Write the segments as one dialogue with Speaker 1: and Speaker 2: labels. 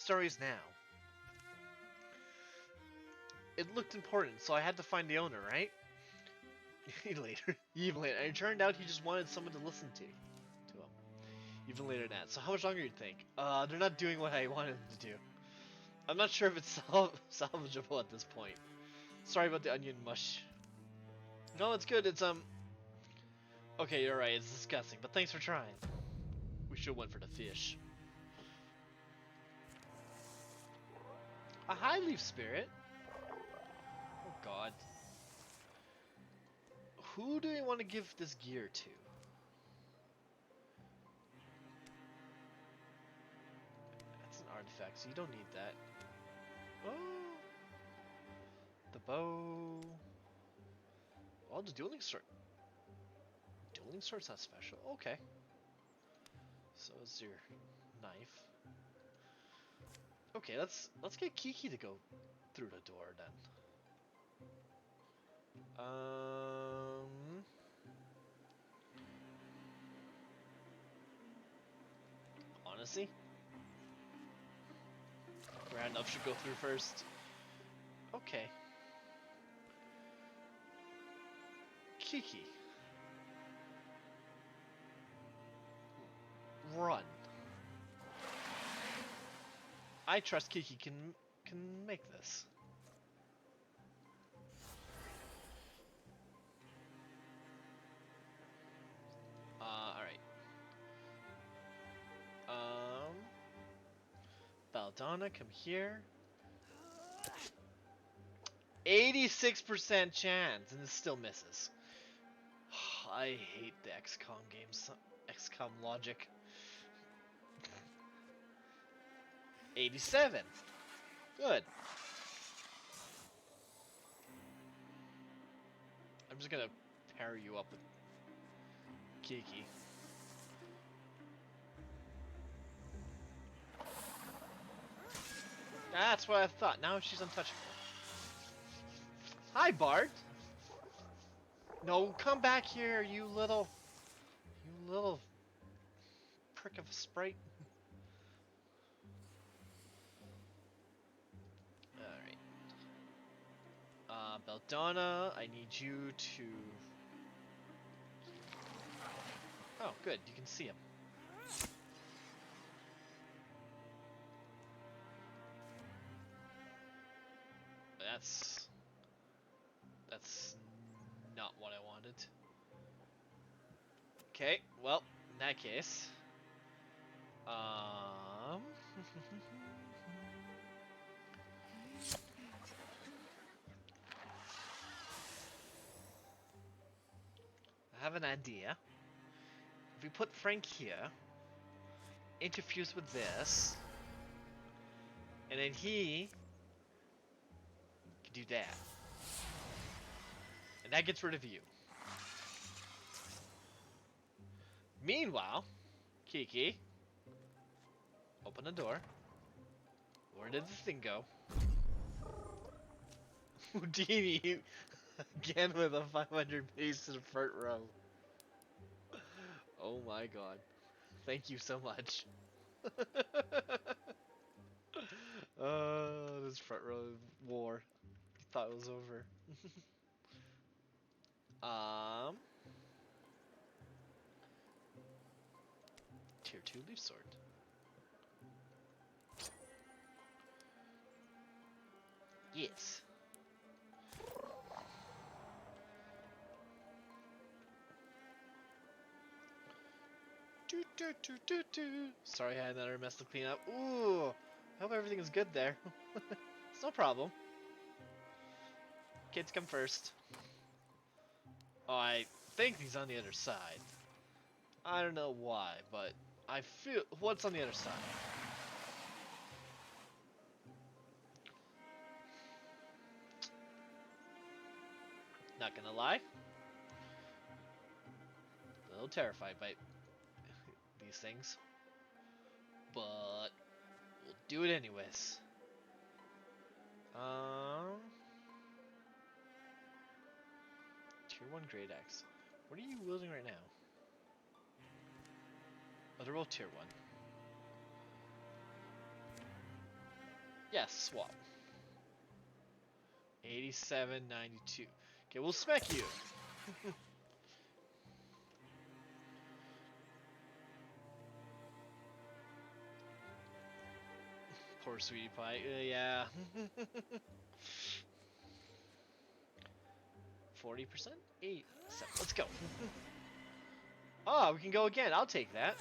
Speaker 1: story is now. It looked important, so I had to find the owner, right? Even later. And it turned out he just wanted someone to listen to him. Even later than that. So how much longer do you think? They're not doing what I wanted them to do. I'm not sure if it's salvageable at this point. Sorry about the onion mush. No, it's good. It's okay, you're right. It's disgusting, but thanks for trying. We should have went for the fish. A high leaf spirit. Oh God. Who do we want to give this gear to? That's an artifact, so you don't need that. Oh, the bow. Oh, the dueling sword. Dueling sword's not special. Okay. So is your knife. Okay, let's get Kiki to go through the door then. Honestly, Randolph should go through first. Okay. Kiki. Run. I trust Kiki can make this. Alright. Baldonna, come here. 86% chance, and it still misses. I hate the XCOM games. XCOM logic. 87. Good. I'm just gonna pair you up with Kiki. That's what I thought. Now she's untouchable. Hi, Bart. No, come back here, you little prick of a sprite. Alright. Baldonna, I need you to... Oh, good, you can see him. That's not what I wanted. Okay, well, in that case... I have an idea. If we put Frank here, interfuse with this, and then he can do that. And that gets rid of you. Meanwhile, Kiki, open the door. Where did this thing go? Houdini, again with a 500 pace in the front row. Oh my God. Thank you so much. This front row war. Thought it was over. Tier 2 leaf sword. Yes. Sorry, I had another mess to clean up. Ooh, I hope everything is good there. It's no problem. Kids come first. Oh, I think he's on the other side. I don't know why, but I feel... What's on the other side? Not gonna lie. A little terrified by these things. But we'll do it anyways. Tier 1 Great Axe. What are you wielding right now? Oh, they're both Tier 1. Yes, swap. 87.92. Okay, we'll smack you. Poor sweetie pie. Yeah. 40%? 8, 7. Let's go. Oh, we can go again. I'll take that.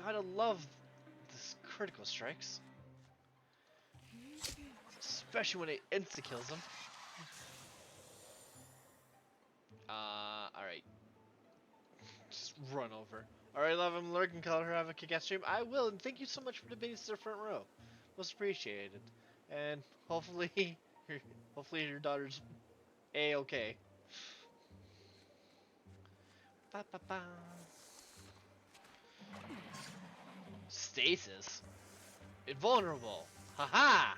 Speaker 1: Gotta love this critical strikes. Especially when it insta-kills them. Alright. Just run over. Alright, love, I'm lurking color. Have a kick-ass stream. I will, and thank you so much for the base to the front row. Most appreciated. And hopefully, hopefully your daughter's A-okay. Ba -ba -ba. Stasis? Invulnerable. Haha!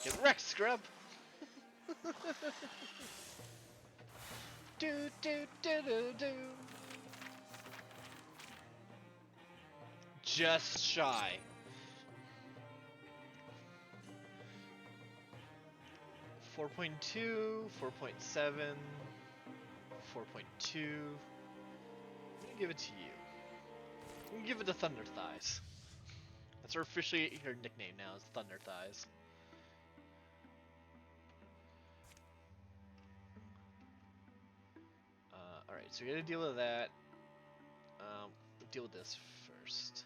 Speaker 1: Get wrecked, scrub! Do do do do do. Just shy. 4.2, 4.7, 4.2. I'm gonna give it to you. I'm gonna give it to Thunder Thighs. That's officially her nickname now, is Thunder Thighs. Alright, so we gotta deal with that. We'll deal with this first.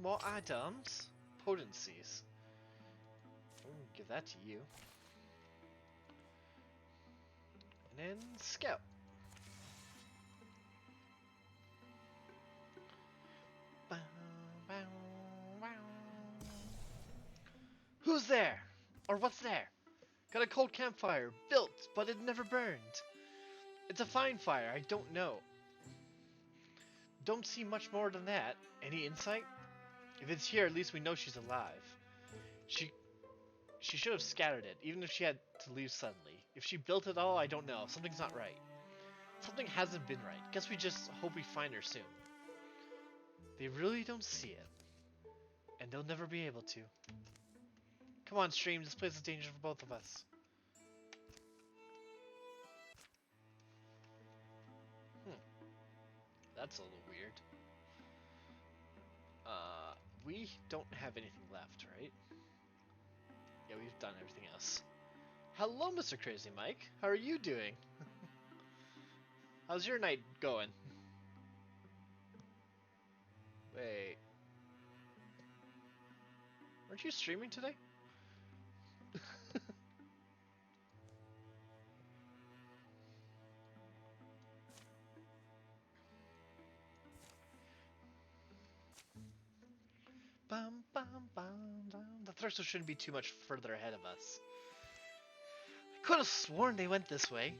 Speaker 1: More items. Potencies. I'm gonna give that to you. And then Scout. Who's there? Or what's there? Got a cold campfire, built, but it never burned. It's a fine fire, I don't know. Don't see much more than that. Any insight? If it's here, at least we know she's alive. She should have scattered it, even if she had to leave suddenly. If she built it all, I don't know. Something's not right. Something hasn't been right. Guess we just hope we find her soon. They really don't see it. And they'll never be able to. Come on, stream. This place is dangerous for both of us. That's a little weird. We don't have anything left, right? Yeah, we've done everything else. Hello, Mr. Crazy Mike. How are you doing? How's your night going? Wait. Aren't you streaming today? Bum, bum, bum, bum. The thruster shouldn't be too much further ahead of us. I could have sworn they went this way.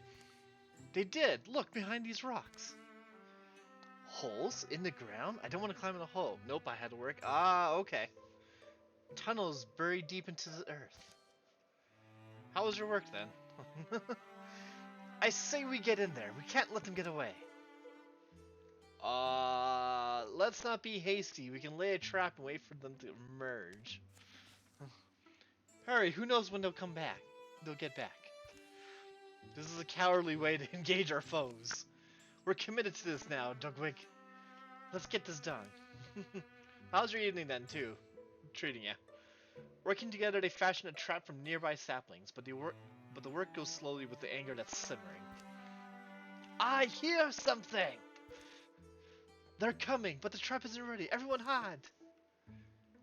Speaker 1: They did. Look, behind these rocks. Holes in the ground? I don't want to climb in a hole. Nope, I had to work. Ah, okay. Tunnels buried deep into the earth. How was your work then? I say we get in there. We can't let them get away. Let's not be hasty. We can lay a trap and wait for them to emerge. Hurry, who knows when they'll come back. They'll get back. This is a cowardly way to engage our foes. We're committed to this now, Dugwig. Let's get this done. How's your evening then, too? Treating ya. Working together, they fashion a trap from nearby saplings, but the work goes slowly with the anger that's simmering. I hear something! They're coming, but the trap isn't ready. Everyone hide!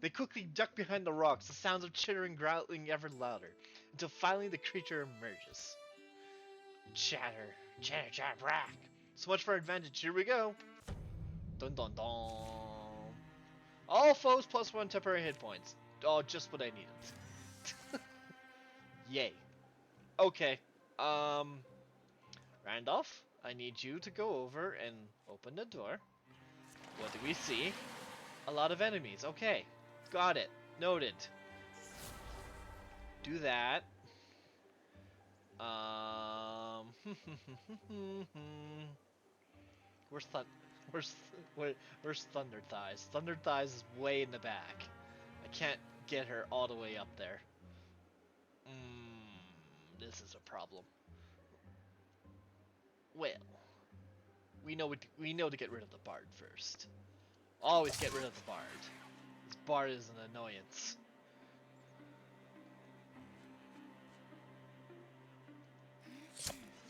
Speaker 1: They quickly duck behind the rocks, the sounds of chittering growling ever louder, until finally the creature emerges. Chatter, chatter, chatter, brack. So much for our advantage. Here we go. Dun dun dun. All foes plus 1 temporary hit points. Oh, just what I needed. Yay. Okay. Randolph, I need you to go over and open the door. What do we see? A lot of enemies. Okay. Got it. Noted. do that. Um, where's Thun? Where's where's Thunder Thighs? Thunder Thighs is way in the back. I can't get her all the way up there. This is a problem. Well, we know to get rid of the Bard first. Always get rid of the Bard. This Bard is an annoyance.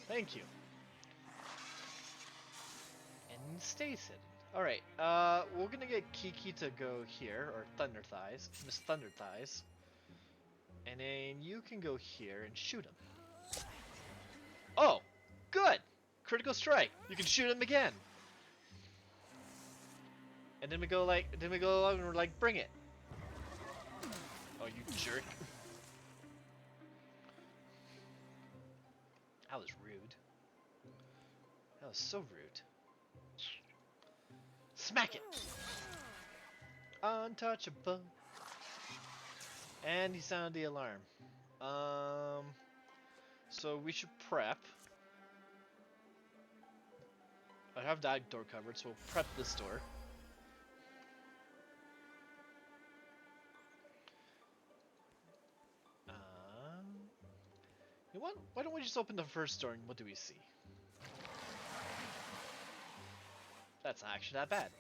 Speaker 1: Thank you. And stays hidden. Alright, we're gonna get Kiki to go here, or Thunder Thighs, Miss Thunder Thighs. And then you can go here and shoot him. Oh, good! Critical strike. You can shoot him again. And then we go along and we're like, bring it. Oh, you jerk. That was rude. That was so rude. Smack it! Untouchable. And he sounded the alarm. So we should prep. I have that door covered, so we'll prep this door. You know what? Why don't we just open the first door and what do we see? That's not actually that bad.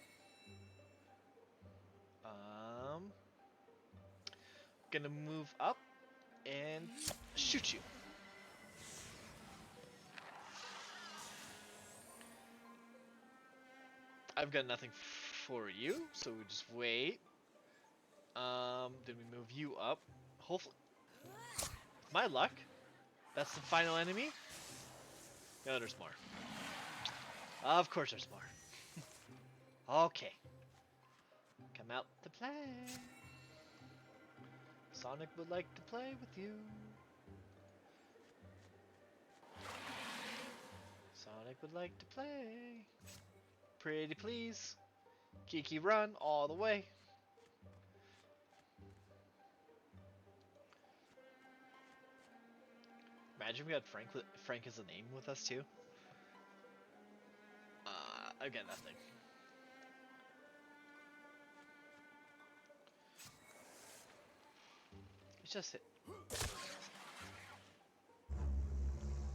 Speaker 1: Gonna move up and shoot you. I've got nothing for you, so we just wait. Then we move you up. Hopefully, my luck, that's the final enemy. No, there's more. Of course, there's more. Okay, come out to play. Sonic would like to play with you. Sonic would like to play. Pretty please. Kiki run all the way. Imagine we had Frank as a name with us too. I got nothing.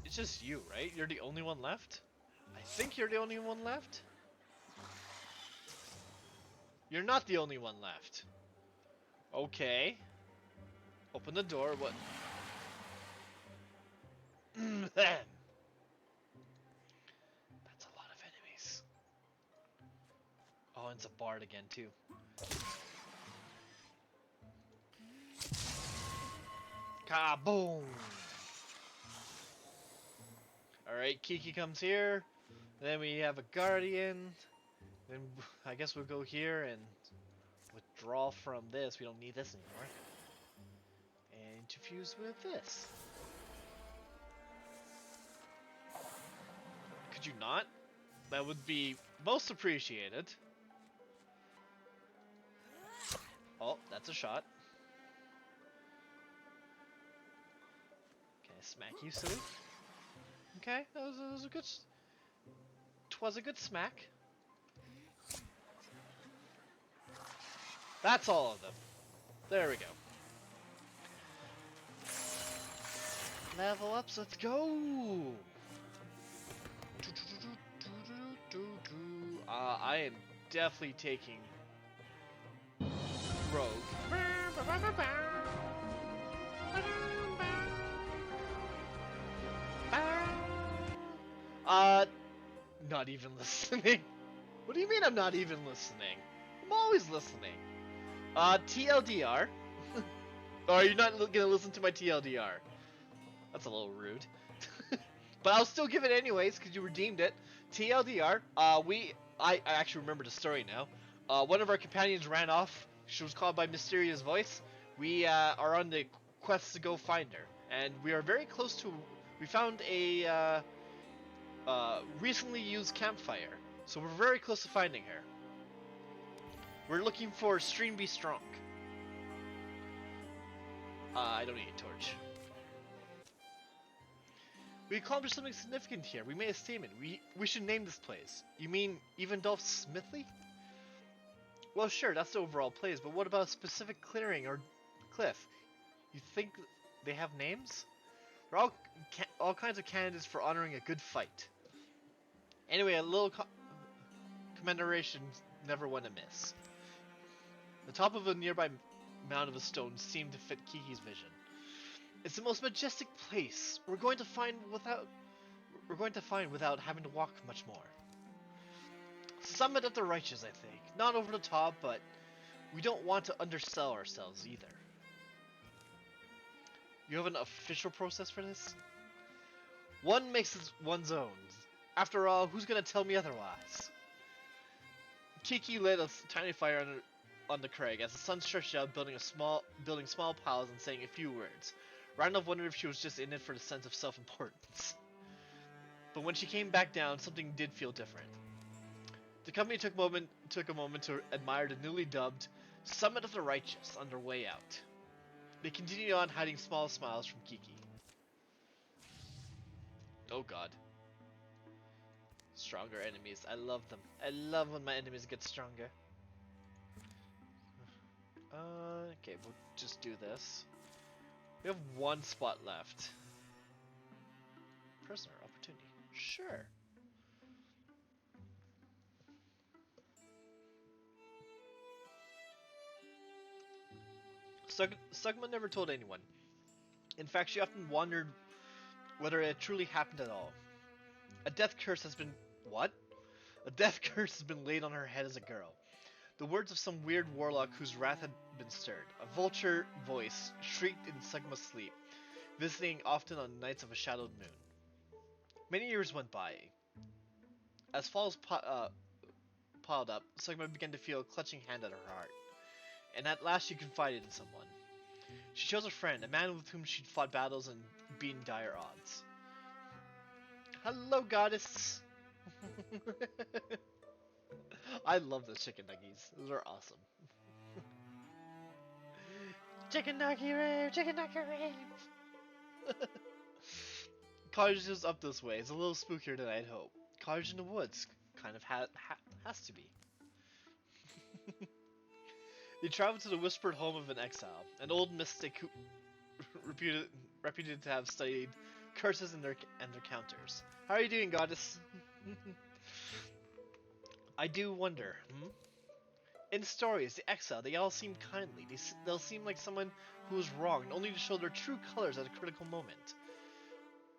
Speaker 1: It's just you, right? You're the only one left? I think you're the only one left? You're not the only one left. Okay. Open the door, what? That's a lot of enemies. Oh, and it's a bard again, too. Kaboom! Alright, Kiki comes here. Then we have a guardian. Then I guess we'll go here and withdraw from this. We don't need this anymore. And to fuse with this. Could you not? That would be most appreciated. Oh, that's a shot. Can I smack you, silly? Okay, that was a good. 'Twas a good smack. That's all of them. There we go. Level ups, let's go! I am definitely taking Rogue. Not even listening. What do you mean I'm not even listening? I'm always listening. TLDR. Or are you not gonna listen to my TLDR? That's a little rude. But I'll still give it anyways, because you redeemed it. TLDR, I actually remember the story now. One of our companions ran off. She was called by mysterious voice. We are on the quest to go find her. And we are very close to... We found a recently used campfire. So we're very close to finding her. We're looking for Stream Be Strong. I don't need a torch. We accomplished something significant here. We made a statement. We should name this place. You mean Evendolf Smithley? Well, sure, that's the overall place, but what about a specific clearing or cliff? You think they have names? There are all kinds of candidates for honoring a good fight. Anyway, a little commemoration never went amiss. The top of a nearby mound of a stone seemed to fit Kiki's vision. It's the most majestic place. We're going to find without having to walk much more. Summit of the righteous, I think. Not over the top, but we don't want to undersell ourselves either. You have an official process for this? One makes it one's own. After all, who's gonna tell me otherwise? Kiki lit a tiny fire on the crag as the sun stretched out, building small piles and saying a few words. Randolph wondered if she was just in it for the sense of self-importance. But when she came back down, something did feel different. The company took a moment to admire the newly dubbed Summit of the Righteous on their way out. They continued on, hiding small smiles from Kiki. Oh god. Stronger enemies. I love them. I love when my enemies get stronger. Okay, we'll just do this. We have one spot left. Prisoner opportunity. Sure. Sugma never told anyone. In fact, she often wondered whether it truly happened at all. A death curse has been... What? A death curse has been laid on her head as a girl. The words of some weird warlock whose wrath had been stirred. A vulture voice shrieked in Sugma's sleep, visiting often on nights of a shadowed moon. Many years went by. As falls piled up, Sugma began to feel a clutching hand at her heart. And at last she confided in someone. She chose a friend, a man with whom she'd fought battles and beaten dire odds. Hello, goddess! I love those chicken nuggies. Those are awesome. Chicken nuggie rave! Chicken nuggie rave! Cottage is up this way. It's a little spookier than I'd hoped. Cottage in the woods. Kind of has to be. They traveled to the whispered home of an exile, an old mystic who reputed to have studied curses and their counters. How are you doing, goddess? I do wonder. In stories, the exile, they all seem kindly. They'll seem like someone who was wronged, only to show their true colors at a critical moment.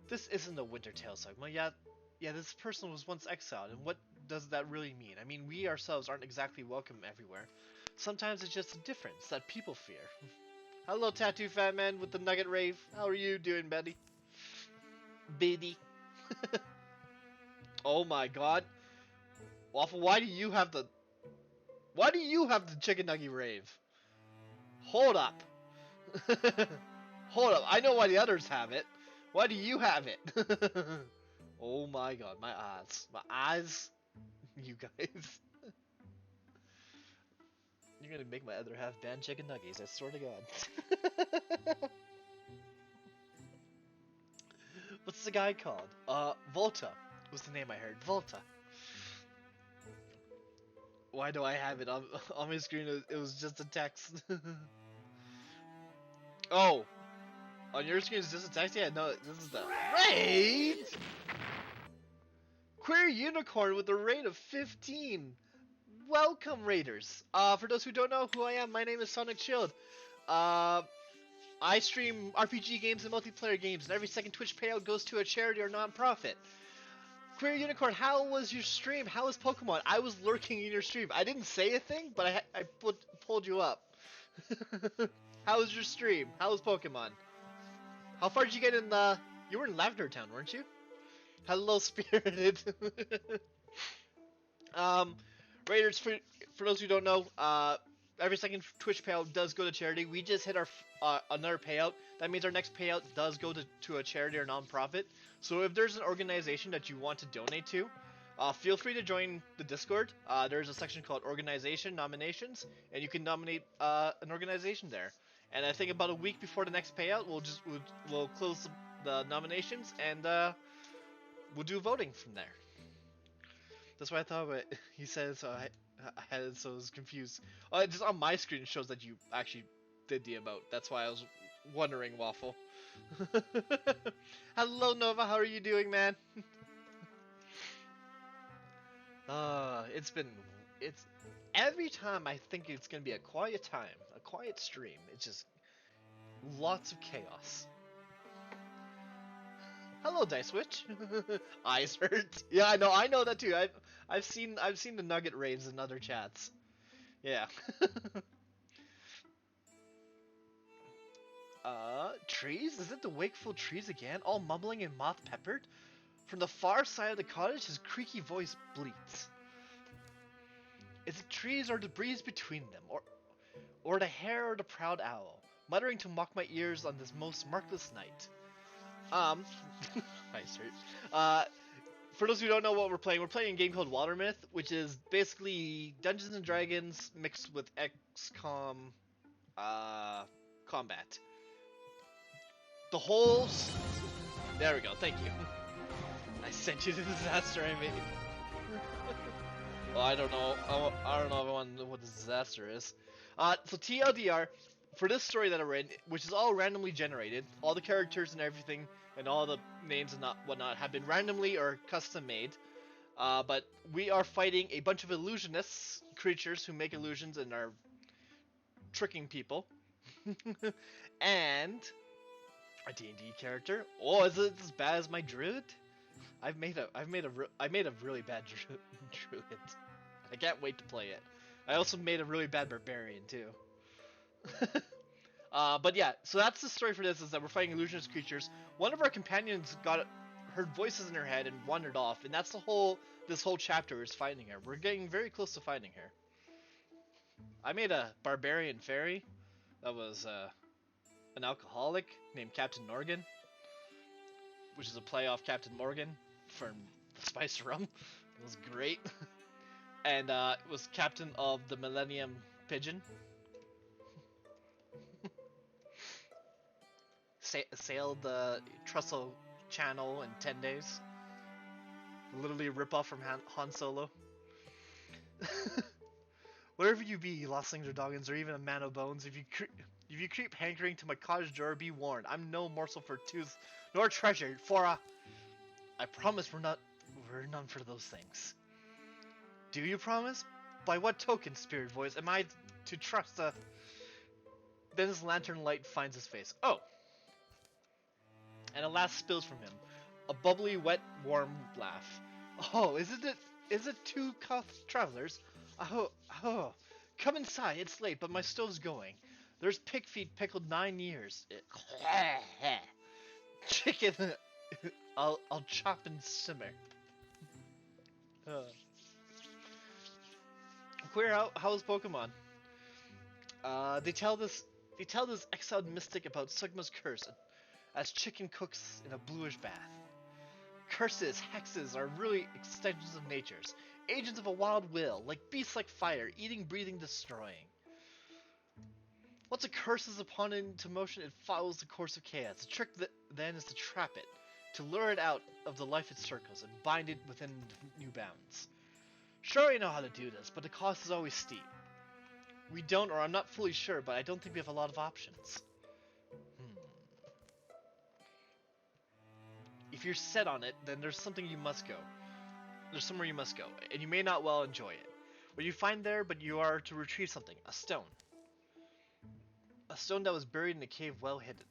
Speaker 1: This isn't a winter tale, Sugma. Yeah, this person was once exiled, and what does that really mean? I mean, we ourselves aren't exactly welcome everywhere. Sometimes it's just a difference that people fear. Hello, tattoo fat man with the nugget rave. How are you doing, Betty? Biddy. Oh my god. Waffle, why do you have the chicken nugget rave? Hold up. Hold up. I know why the others have it. Why do you have it? Oh my god, my eyes. My eyes. You guys. You're gonna make my other half ban chicken nuggies, I swear to god. What's the guy called? Volta was the name I heard. Volta. Why do I have it on my screen? It was just a text. Oh! On your screen it's just a text? Yeah, no, this is the raid! Queer Unicorn with a rate of 15! Welcome, Raiders! For those who don't know who I am, my name is Sonic Shield. I stream RPG games and multiplayer games, and every second Twitch payout goes to a charity or non-profit. Queer Unicorn, how was your stream? How was Pokemon? I was lurking in your stream. I didn't say a thing, but I pulled you up. How was your stream? How was Pokemon? How far did you get in the... You were in Lavender Town, weren't you? Hello, Spirited. Raiders, for those who don't know, every second Twitch payout does go to charity. We just hit our another payout. That means our next payout does go to a charity or non-profit. So if there's an organization that you want to donate to, feel free to join the Discord. There's a section called Organization Nominations, and you can nominate an organization there. And I think about a week before the next payout, we'll close the nominations and we'll do voting from there. That's what I thought of it. He said so. I had it so I was confused. Just on my screen it shows that you actually did the emote. That's why I was wondering, Waffle. Hello Nova, how are you doing, man? It's every time I think it's gonna be a quiet time, a quiet stream. It's just lots of chaos. Hello, Dice Witch. Eyes hurt. Yeah, I know that too. I've seen the Nugget raves in other chats. Yeah. Trees? Is it the wakeful trees again? All mumbling and moth peppered? From the far side of the cottage, his creaky voice bleats. Is it trees or the breeze between them, or the hare or the proud owl, muttering to mock my ears on this most markless night? Hi, sir. For those who don't know what we're playing a game called Wildermyth, which is basically Dungeons and Dragons mixed with XCOM combat. The whole... There we go, thank you. I sent you the disaster I made. Well, I don't know. I don't know if I want to know what the disaster is. So TLDR, for this story that I read, which is all randomly generated, all the characters and everything, and all the names and whatnot have been randomly or custom made. But we are fighting a bunch of illusionists, creatures who make illusions and are tricking people. And a D&D character. Oh, is it as bad as my druid? I made a really bad druid. I can't wait to play it. I also made a really bad barbarian too. But yeah, so that's the story for this, is that we're fighting illusionist creatures. One of our companions heard voices in her head and wandered off, and that's this whole chapter is finding her. We're getting very close to finding her. I made a barbarian fairy that was an alcoholic named Captain Morgan, which is a play off Captain Morgan from the Spice Rum. It was great. And it was captain of the Millennium Pigeon. Sailed the Trestle Channel in 10 days. Literally a ripoff from Han Solo. Wherever you be, Lostlings or Doggins, or even a man of bones, if you creep hankering to my cottage door, be warned. I'm no morsel for tooth nor treasure, for I promise we're none for those things. Do you promise? By what token, spirit voice, am I to trust a... Then his lantern light finds his face. Oh! And a laugh spills from him. A bubbly, wet, warm laugh. Oh, is it two travelers? Oh, come inside, it's late, but my stove's going. There's pig feet pickled 9 years. Chicken, I'll chop and simmer. Queer, how's Pokemon? They tell this exiled mystic about Sugma's curse, as chicken cooks in a bluish bath. Curses, hexes, are really extensions of nature's, agents of a wild will, like beasts like fire, eating, breathing, destroying. Once a curse is upon it into motion, it follows the course of chaos. The trick then is to trap it, to lure it out of the life it circles, and bind it within new bounds. Sure, I know how to do this, but the cost is always steep. We don't, or I'm not fully sure, but I don't think we have a lot of options. If you're set on it, then there's something you must go. There's somewhere you must go, and you may not well enjoy it. What you find there, but you are to retrieve something, a stone. A stone that was buried in a cave well hidden.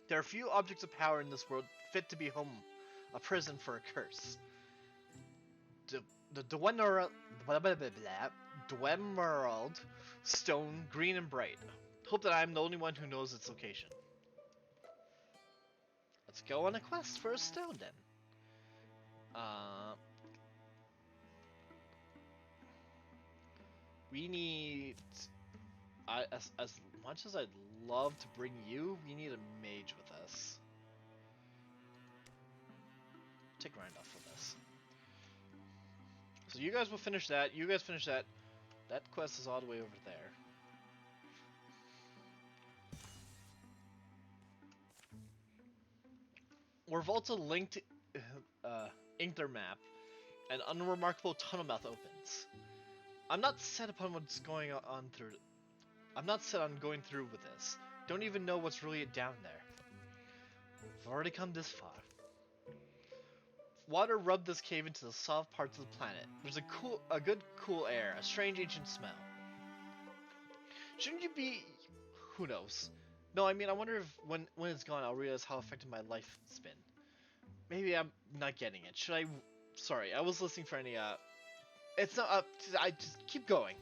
Speaker 1: There are few objects of power in this world fit to be home, a prison for a curse. The Dwemerald stone, green and bright. Hope that I am the only one who knows its location. Let's go on a quest for a stone then. We need... as much as I'd love to bring you, we need a mage with us. Take Randolph with us. So you guys will finish that. You guys finish that. That quest is all the way over there. Where Volta linked, inked their map, an unremarkable tunnel mouth opens. I'm not set upon what's going on through. I'm not set on going through with this. Don't even know what's really down there. I've already come this far. Water rubbed this cave into the soft parts of the planet. There's a good cool air, a strange ancient smell. Shouldn't you be? Who knows? No, I mean I wonder if when it's gone, I'll realize how affected my life has been. Maybe I'm not getting it. Should I? Sorry, I was listening for any. It's not up. I just keep going.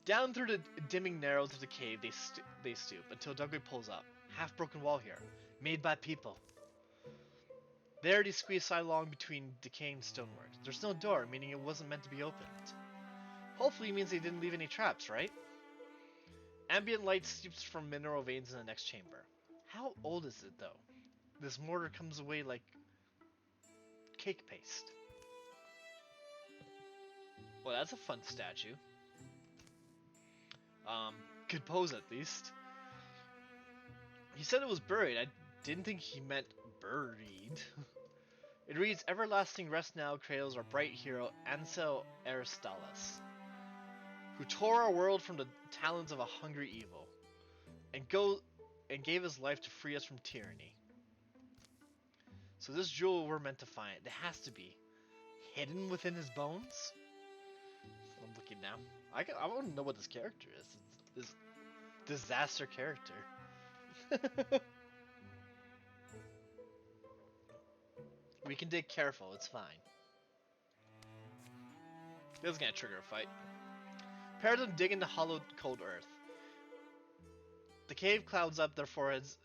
Speaker 1: Down through the dimming narrows of the cave, they stoop until Dugway pulls up. Half-broken wall here, made by people. There they squeeze sidelong between decaying stonework. There's no door, meaning it wasn't meant to be opened. Hopefully it means they didn't leave any traps, right? Ambient light seeps from mineral veins in the next chamber. How old is it, though? This mortar comes away like cake paste. Well, that's a fun statue. Good pose at least. He said it was buried. I didn't think he meant buried. It reads, Everlasting rest now cradles our bright hero Ansel Aristalis, who tore our world from the talons of a hungry evil, and gave his life to free us from tyranny. So this jewel we're meant to find, it has to be hidden within his bones? I'm looking now. I want to know what this character is. This disaster character. We can dig careful, it's fine. This is gonna trigger a fight. Pair of them dig into hollowed, cold earth. The cave clouds up their foreheads,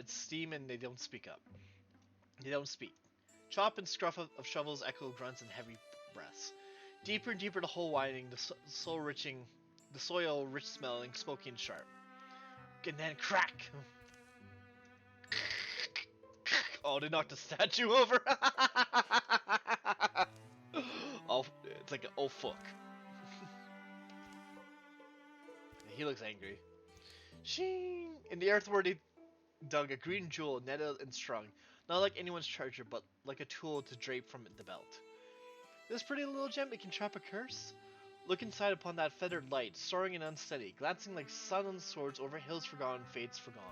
Speaker 1: steam, and they don't speak up. They don't speak. Chop and scruff of shovels echo grunts and heavy breaths. Deeper and deeper the hole widening, the soil rich smelling, smoky and sharp. And then crack! Oh, they knocked the statue over! Oh, it's like an oh fuck. He looks angry. Shing! In the earth where they dug a green jewel, netted and strung. Not like anyone's treasure, but like a tool to drape from the belt. This pretty little gem, it can trap a curse? Look inside upon that feathered light, soaring and unsteady, glancing like sun on swords over hills forgotten, fates forgone.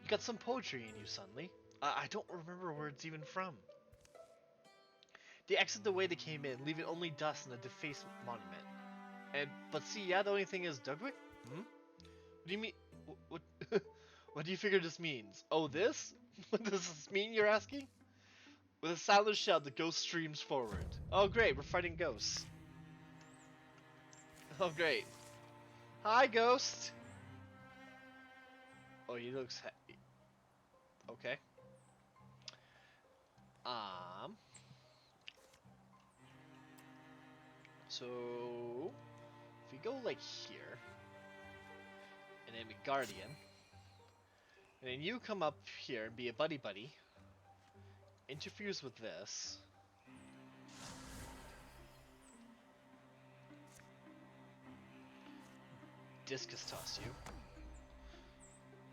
Speaker 1: You got some poetry in you suddenly. I don't remember where it's even from. They exit the way they came in, leaving only dust and a defaced monument. But see, yeah, the only thing is Dugway? Hmm? What do you mean? What? What do you figure this means? Oh, this? What does this mean, you're asking? With a silent shout, the ghost streams forward. Oh, great, we're fighting ghosts. Oh, great. Hi, ghost! Oh, he looks okay. So if we go like here, and then be Guardian, and then you come up here and be a buddy, interferes with this. Discus toss you.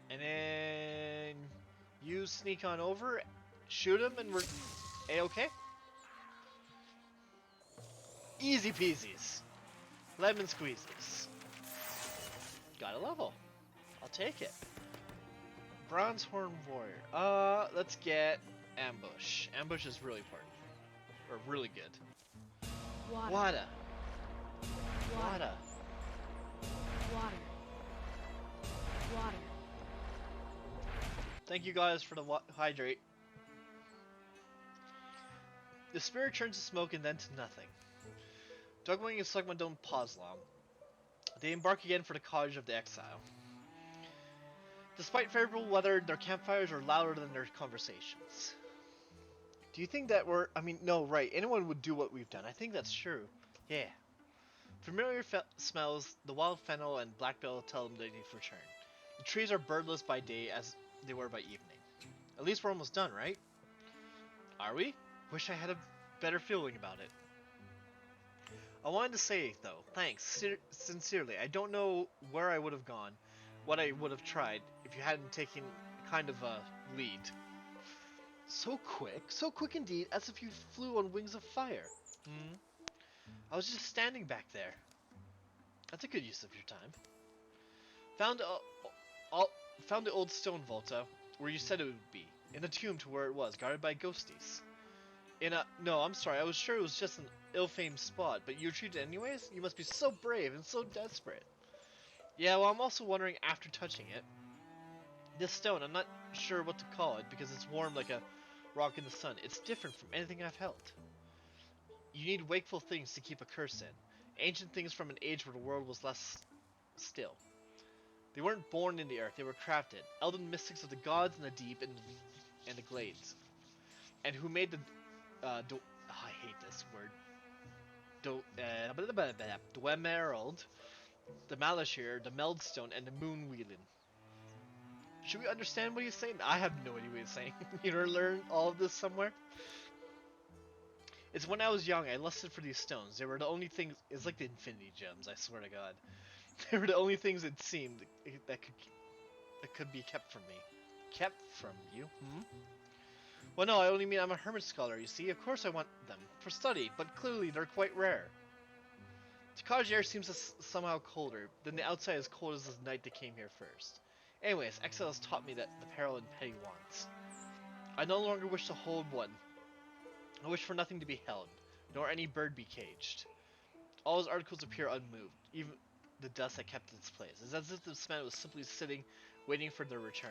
Speaker 1: And then you sneak on over, shoot him, and we're A-okay? Easy peasies. Lemon squeezes. Got a level. I'll take it. Bronze Horn Warrior. Let's get Ambush. Ambush is really important. Or really good.
Speaker 2: Water.
Speaker 1: Water.
Speaker 2: Water. Water. Water.
Speaker 1: Thank you guys for the hydrate. The spirit turns to smoke and then to nothing. Dugwing and Slugman don't pause long. They embark again for the cottage of the exile. Despite favorable weather, their campfires are louder than their conversations. Do you think that no, right, anyone would do what we've done. I think that's true. Yeah. Familiar smells, the wild fennel and blackbell tell them they need to return. The trees are birdless by day as they were by evening. At least we're almost done, right? Are we? Wish I had a better feeling about it. I wanted to say, though, thanks, sincerely. I don't know where I would have gone. what I would have tried if you hadn't taken kind of a lead. So quick indeed, as if you flew on wings of fire. Hmm? I was just standing back there. That's a good use of your time. Found all, found the old stone Volta, where you said it would be, in a tomb to where it was, guarded by ghosties. No, I'm sorry, I was sure it was just an ill-famed spot, but you retreated anyways? You must be so brave and so desperate. Yeah, well, I'm also wondering after touching it. This stone, I'm not sure what to call it because it's warm like a rock in the sun. It's different from anything I've held. You need wakeful things to keep a curse in. Ancient things from an age where the world was less still. They weren't born in the earth, they were crafted. Elden mystics of the gods and the deep and the glades. And who made the I hate this word. Dwemerald, the Malashir, the Meldstone, and the Moonwheelan. Should we understand what he's saying? I have no idea what he's saying. You learn all of this somewhere? It's when I was young, I lusted for these stones. They were the only things. It's like the Infinity Gems, I swear to God. They were the only things it seemed that could be kept from me. Kept from you? Hmm? Well, no, I only mean I'm a hermit scholar, you see. Of course I want them for study, but clearly they're quite rare. The cottage air seems somehow colder than the outside as cold as the night that came here first. Anyways, exile has taught me that the peril in petty wants. I no longer wish to hold one. I wish for nothing to be held, nor any bird be caged. All his articles appear unmoved, even the dust that kept its place. It's as if this man was simply sitting, waiting for their return.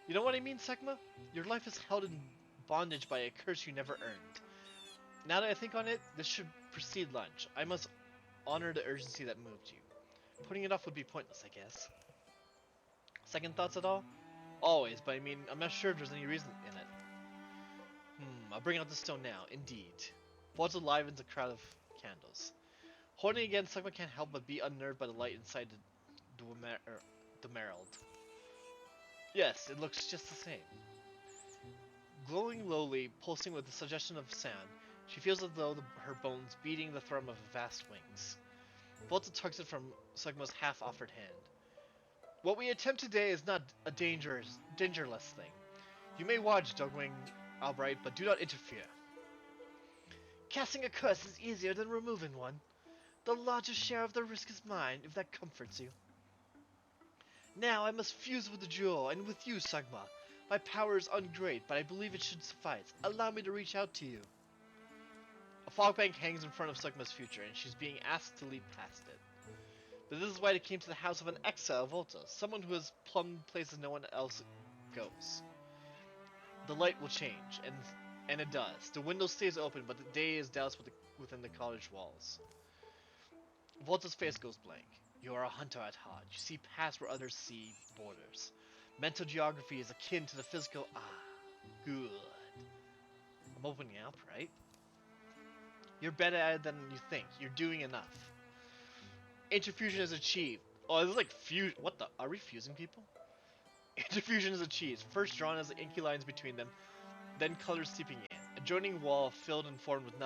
Speaker 1: You know what I mean, Sekma? Your life is held in bondage by a curse you never earned. Now that I think on it, this should precede lunch. I must honor the urgency that moved you. Putting it off would be pointless, I guess. Second thoughts at all? Always, but I mean, I'm not sure if there's any reason in it. I'll bring out the stone now, indeed. Volta livens a crowd of candles. Holding it again, Sekma can't help but be unnerved by the light inside the Dwemerald. Yes, it looks just the same. Glowing lowly, pulsing with a suggestion of sound, she feels as though her bones beating the thrum of vast wings. Volta tugs it from Sekma's half-offered hand. What we attempt today is not a dangerless thing. You may watch, Dogwing Albright, but do not interfere. Casting a curse is easier than removing one. The largest share of the risk is mine, if that comforts you. Now I must fuse with the jewel, and with you, Sagma. My power is ungreat, but I believe it should suffice. Allow me to reach out to you. A fog bank hangs in front of Sagma's future, and she's being asked to leap past it. But this is why it came to the house of an exile Volta, someone who has plumbed places no one else goes. The light will change, and it does. The window stays open, but the day is doused within the cottage walls. Volta's face goes blank. You are a hunter at heart. You see past where others see borders. Mental geography is akin to the physical. Good. I'm opening up, right? You're better at it than you think. You're doing enough. Interfusion is achieved. Oh, this is like fusion. What the? Are we fusing people? Interfusion is achieved. First drawn as the inky lines between them, then colors seeping in. Adjoining wall filled and formed with